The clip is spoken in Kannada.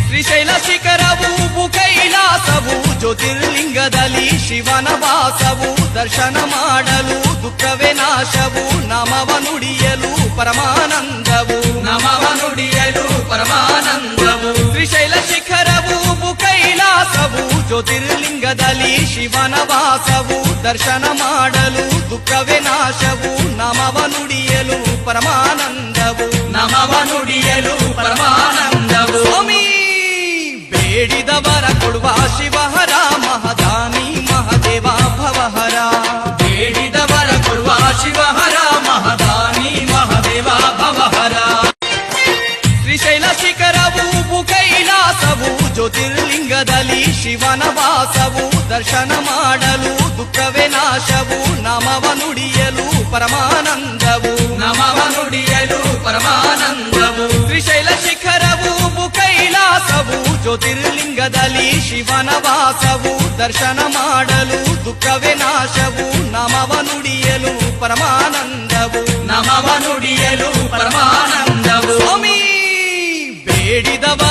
ಶ್ರೀಶೈಲ ಶಿಖರವು ಕೈಲಾಸವು ಜ್ಯೋತಿರ್ಲಿಂಗದಲ್ಲಿ ಶಿವನ ವಾಸವು ದರ್ಶನ ಮಾಡಲು ದುಃಖವೇ ನಾಶವು ನಾಮವ ನುಡಿಯಲು ಪರಮಾನಂದವು ನಮವ ನುಡಿಯಲು ಪರಮಾನಂದವು ಶ್ರೀಶೈಲ ಶಿಖರವು ಕೈಲಾಸವು ಜ್ಯೋತಿರ್ಲಿಂಗದಲ್ಲಿ ಶಿವನ ವಾಸವು ದರ್ಶನ ಮಾಡಲು ದುಃಖವೇ ನಾಶವು ನಾಮವ ನುಡಿಯಲು ಪರಮಾನಂದವು ನಮವ ನುಡಿಯಲು ಪರಮಾನಂದವು ಸ್ವಾಮಿ ಬೇಡಿದವರ ಕೊಡುವ ಶಿವಹರ ಮಹದಾನಿ ಮಹದೇವ ಭವಹರ ಬೇಡಿದವರ ಕೊಡುವ ಶಿವಹರ ಮಹದಾನಿ ಮಹದೇವ ಭವಹರ ಶ್ರೀಶೈಲ ಶಿಖರವು ಕೈಲಾಸವು ಜ್ಯೋತಿರ್ಲಿಂಗದಲ್ಲಿ ಶಿವನ ವಾಸವು ದರ್ಶನ ಮಾಡಲು ದುಃಖವೇ ನಾಶವು ನಾಮವ ನುಡಿಯಲು ಪರಮಾನಂದವು ನಮವ ನುಡಿಯಲು ಪರಮಾನಂದವು ಶ್ರೀಶೈಲ ಶಿಖರವು ಕೈಲಾಸವು ಜ್ಯೋತಿರ್ಲಿಂಗದಲ್ಲಿ ಶಿವನ ವಾಸವು ದರ್ಶನ ಮಾಡಲು ದುಃಖವೇ ನಾಶವು ನಾಮವ ನುಡಿಯಲು ಪರಮಾನಂದವು ನಮವ ನುಡಿಯಲು ಪರಮಾನಂದವು ಸ್ವಾಮಿ ಬೇಡಿದವ